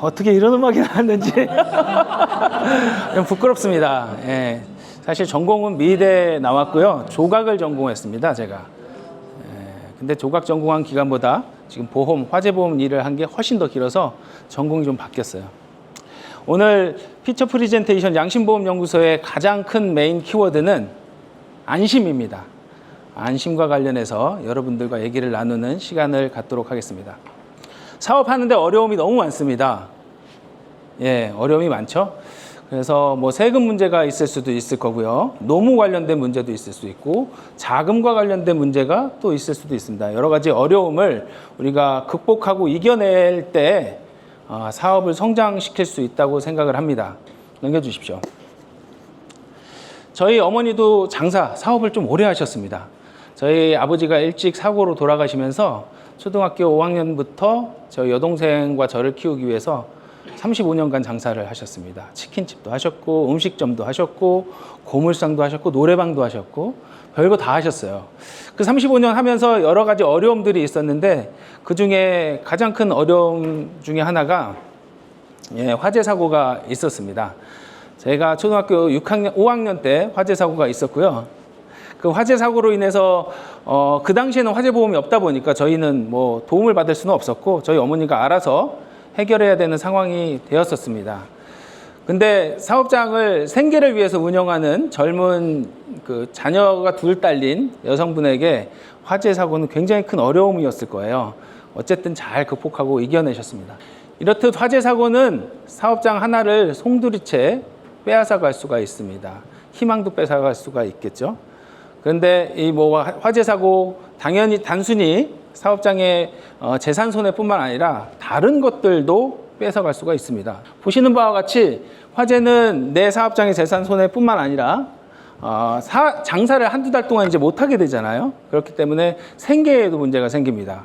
어떻게 이런 음악이 나왔는지 좀 부끄럽습니다. 예. 사실 전공은 미대 나왔고요. 조각을 전공했습니다, 제가. 근데 조각 전공한 기간보다 지금 보험, 화재보험 일을 한 게 훨씬 더 길어서 전공이 좀 바뀌었어요. 오늘 피처 프리젠테이션 양심보험연구소의 가장 큰 메인 키워드는 안심입니다. 안심과 관련해서 여러분들과 얘기를 나누는 시간을 갖도록 하겠습니다. 사업하는데 어려움이 너무 많습니다. 예, 어려움이 많죠. 그래서 뭐 세금 문제가 있을 수도 있을 거고요. 노무 관련된 문제도 있을 수 있고 자금과 관련된 문제가 또 있을 수도 있습니다. 여러 가지 어려움을 우리가 극복하고 이겨낼 때 사업을 성장시킬 수 있다고 생각을 합니다. 넘겨주십시오. 저희 어머니도 사업을 좀 오래 하셨습니다. 저희 아버지가 일찍 사고로 돌아가시면서 초등학교 5학년부터 저희 여동생과 저를 키우기 위해서 35년간 장사를 하셨습니다. 치킨집도 하셨고 음식점도 하셨고 고물상도 하셨고 노래방도 하셨고 별거 다 하셨어요. 그 35년 하면서 여러 가지 어려움들이 있었는데 그중에 가장 큰 어려움 중에 하나가 화재 사고가 있었습니다. 제가 초등학교 5학년 때 화재 사고가 있었고요. 그 화재 사고로 인해서 그 당시에는 화재보험이 없다 보니까 저희는 뭐 도움을 받을 수는 없었고 저희 어머니가 알아서 해결해야 되는 상황이 되었었습니다. 근데 사업장을 생계를 위해서 운영하는 젊은 그 자녀가 둘 딸린 여성분에게 화재 사고는 굉장히 큰 어려움이었을 거예요. 어쨌든 잘 극복하고 이겨내셨습니다. 이렇듯 화재 사고는 사업장 하나를 송두리째 빼앗아갈 수가 있습니다. 희망도 뺏어갈 수가 있겠죠. 그런데 이 뭐 화재 사고 당연히 단순히 사업장의 재산 손해뿐만 아니라 다른 것들도 뺏어갈 수가 있습니다. 보시는 바와 같이 화재는 내 사업장의 재산 손해뿐만 아니라 장사를 한두 달 동안 이제 못하게 되잖아요. 그렇기 때문에 생계에도 문제가 생깁니다.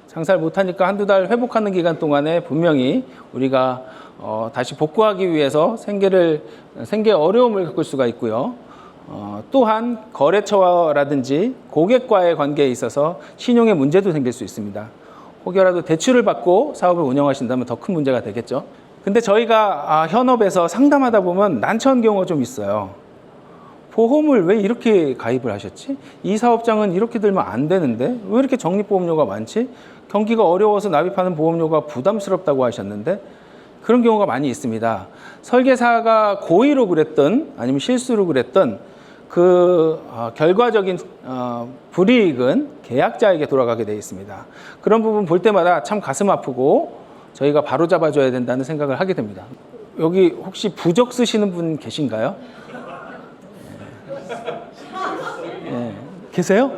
장사를 못하니까 한두 달 회복하는 기간 동안에 분명히 우리가 다시 복구하기 위해서 생계에 어려움을 겪을 수가 있고요. 또한 거래처라든지 고객과의 관계에 있어서 신용에 문제도 생길 수 있습니다. 혹여라도 대출을 받고 사업을 운영하신다면 더 큰 문제가 되겠죠. 근데 저희가 현업에서 상담하다 보면 난처한 경우가 좀 있어요. 보험을 왜 이렇게 가입을 하셨지? 이 사업장은 이렇게 들면 안 되는데 왜 이렇게 적립보험료가 많지? 경기가 어려워서 납입하는 보험료가 부담스럽다고 하셨는데 그런 경우가 많이 있습니다. 설계사가 고의로 그랬던 아니면 실수로 그랬던 그 결과적인 불이익은 계약자에게 돌아가게 되어 있습니다. 그런 부분 볼 때마다 참 가슴 아프고 저희가 바로 잡아줘야 된다는 생각을 하게 됩니다. 여기 혹시 부적 쓰시는 분 계신가요? 네. 계세요?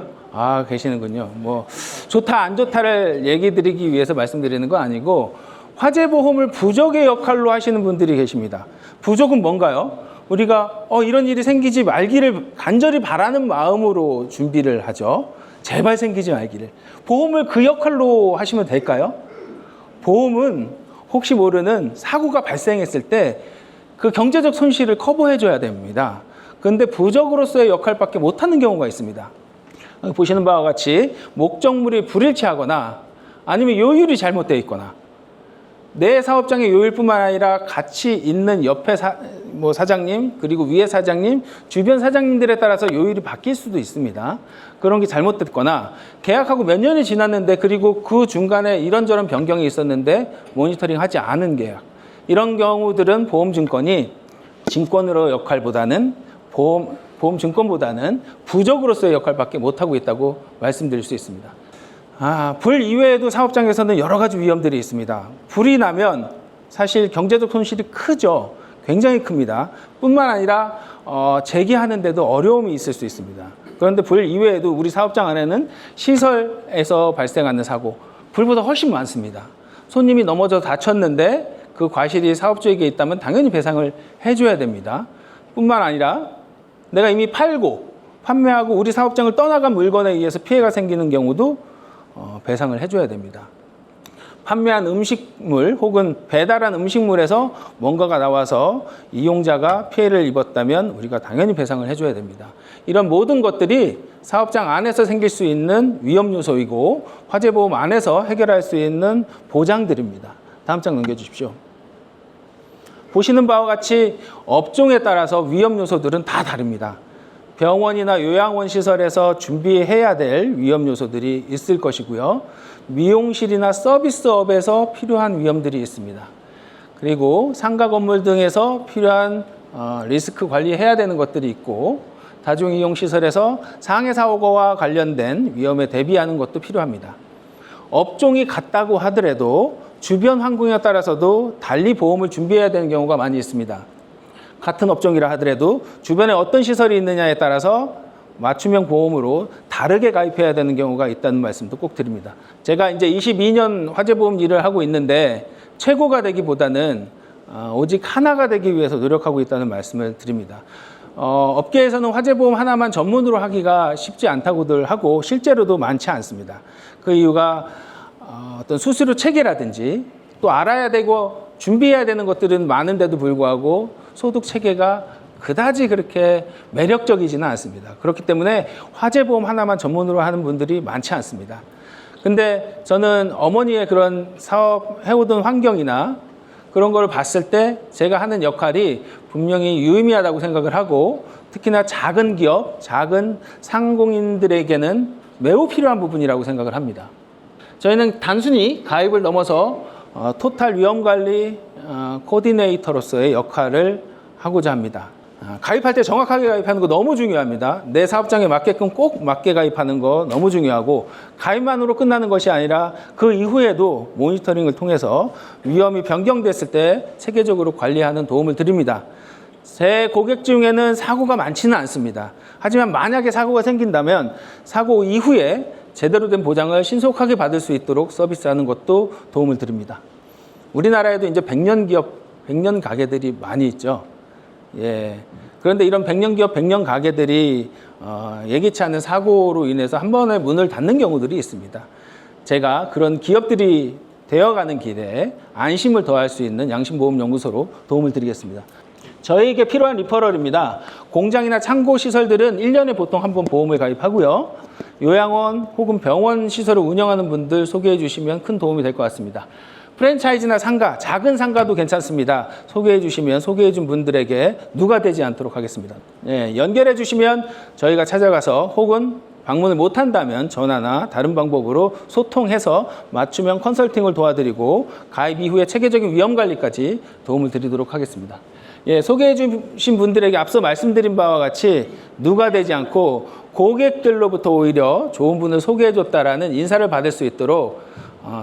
계시는군요. 뭐 좋다 안 좋다를 얘기 드리기 위해서 말씀드리는 건 아니고 화재보험을 부적의 역할로 하시는 분들이 계십니다. 부적은 뭔가요? 우리가 이런 일이 생기지 말기를 간절히 바라는 마음으로 준비를 하죠. 제발 생기지 말기를. 보험을 그 역할로 하시면 될까요? 보험은 혹시 모르는 사고가 발생했을 때 그 경제적 손실을 커버해 줘야 됩니다. 그런데 부적으로서의 역할밖에 못하는 경우가 있습니다. 보시는 바와 같이 목적물이 불일치하거나 아니면 요율이 잘못되어 있거나 내 사업장의 요일뿐만 아니라 같이 있는 옆에 사장님 그리고 위에 사장님 주변 사장님들에 따라서 요일이 바뀔 수도 있습니다. 그런 게 잘못됐거나 계약하고 몇 년이 지났는데 그리고 그 중간에 이런저런 변경이 있었는데 모니터링하지 않은 계약 이런 경우들은 보험증권이 증권으로 역할보다는 보험증권보다는 부적으로서의 역할밖에 못하고 있다고 말씀드릴 수 있습니다. 불 이외에도 사업장에서는 여러 가지 위험들이 있습니다. 불이 나면 사실 경제적 손실이 크죠. 굉장히 큽니다. 뿐만 아니라 재개하는데도 어려움이 있을 수 있습니다. 그런데 불 이외에도 우리 사업장 안에는 시설에서 발생하는 사고, 불보다 훨씬 많습니다. 손님이 넘어져 다쳤는데 그 과실이 사업주에게 있다면 당연히 배상을 해줘야 됩니다. 뿐만 아니라 내가 이미 판매하고 우리 사업장을 떠나간 물건에 의해서 피해가 생기는 경우도 배상을 해줘야 됩니다. 판매한 음식물 혹은 배달한 음식물에서 뭔가가 나와서 이용자가 피해를 입었다면 우리가 당연히 배상을 해줘야 됩니다. 이런 모든 것들이 사업장 안에서 생길 수 있는 위험 요소이고 화재보험 안에서 해결할 수 있는 보장들입니다. 다음 장 넘겨주십시오. 보시는 바와 같이 업종에 따라서 위험 요소들은 다 다릅니다. 병원이나 요양원 시설에서 준비해야 될 위험 요소들이 있을 것이고요. 미용실이나 서비스업에서 필요한 위험들이 있습니다. 그리고 상가 건물 등에서 필요한 리스크 관리해야 되는 것들이 있고, 다중이용시설에서 상해 사고와 관련된 위험에 대비하는 것도 필요합니다. 업종이 같다고 하더라도 주변 환경에 따라서도 달리 보험을 준비해야 되는 경우가 많이 있습니다. 같은 업종이라 하더라도 주변에 어떤 시설이 있느냐에 따라서 맞춤형 보험으로 다르게 가입해야 되는 경우가 있다는 말씀도 꼭 드립니다. 제가 이제 22년 화재보험 일을 하고 있는데 최고가 되기보다는 오직 하나가 되기 위해서 노력하고 있다는 말씀을 드립니다. 업계에서는 화재보험 하나만 전문으로 하기가 쉽지 않다고들 하고 실제로도 많지 않습니다. 그 이유가 어떤 수수료 체계라든지 또 알아야 되고 준비해야 되는 것들은 많은데도 불구하고 소득 체계가 그다지 그렇게 매력적이지는 않습니다. 그렇기 때문에 화재보험 하나만 전문으로 하는 분들이 많지 않습니다. 근데 저는 어머니의 그런 사업 해오던 환경이나 그런 걸 봤을 때 제가 하는 역할이 분명히 유의미하다고 생각을 하고, 특히나 작은 기업, 작은 상공인들에게는 매우 필요한 부분이라고 생각을 합니다. 저희는 단순히 가입을 넘어서 토탈 위험관리 코디네이터로서의 역할을 하고자 합니다. 가입할 때 정확하게 가입하는 거 너무 중요합니다. 내 사업장에 맞게끔 꼭 맞게 가입하는 거 너무 중요하고, 가입만으로 끝나는 것이 아니라 그 이후에도 모니터링을 통해서 위험이 변경됐을 때 체계적으로 관리하는 도움을 드립니다. 제 고객 중에는 사고가 많지는 않습니다. 하지만 만약에 사고가 생긴다면 사고 이후에 제대로 된 보장을 신속하게 받을 수 있도록 서비스하는 것도 도움을 드립니다. 우리나라에도 이제 100년 기업, 100년 가게들이 많이 있죠. 예. 그런데 이런 100년 기업, 100년 가게들이 예기치 않은 사고로 인해서 한 번에 문을 닫는 경우들이 있습니다. 제가 그런 기업들이 되어가는 길에 안심을 더할 수 있는 양심보험연구소로 도움을 드리겠습니다. 저희에게 필요한 리퍼럴입니다. 공장이나 창고 시설들은 1년에 보통 한 번 보험을 가입하고요. 요양원 혹은 병원 시설을 운영하는 분들 소개해 주시면 큰 도움이 될 것 같습니다. 프랜차이즈나 상가, 작은 상가도 괜찮습니다. 소개해 주시면 소개해 준 분들에게 누가 되지 않도록 하겠습니다. 예, 연결해 주시면 저희가 찾아가서, 혹은 방문을 못한다면 전화나 다른 방법으로 소통해서 맞춤형 컨설팅을 도와드리고 가입 이후에 체계적인 위험관리까지 도움을 드리도록 하겠습니다. 예, 소개해 주신 분들에게 앞서 말씀드린 바와 같이 누가 되지 않고 고객들로부터 오히려 좋은 분을 소개해 줬다라는 인사를 받을 수 있도록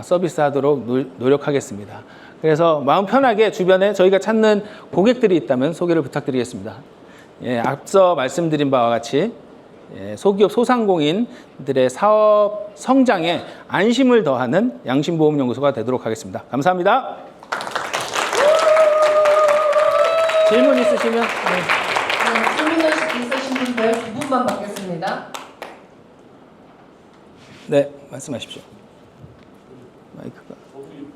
서비스하도록 노력하겠습니다. 그래서 마음 편하게 주변에 저희가 찾는 고객들이 있다면 소개를 부탁드리겠습니다. 예, 앞서 말씀드린 바와 같이 소기업 소상공인들의 사업 성장에 안심을 더하는 양심보험연구소가 되도록 하겠습니다. 감사합니다. 질문 있으시면. 질문 있으신 분들 2분만 받겠습니다. 네, 말씀하십시오. 마이크가.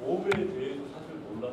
보험에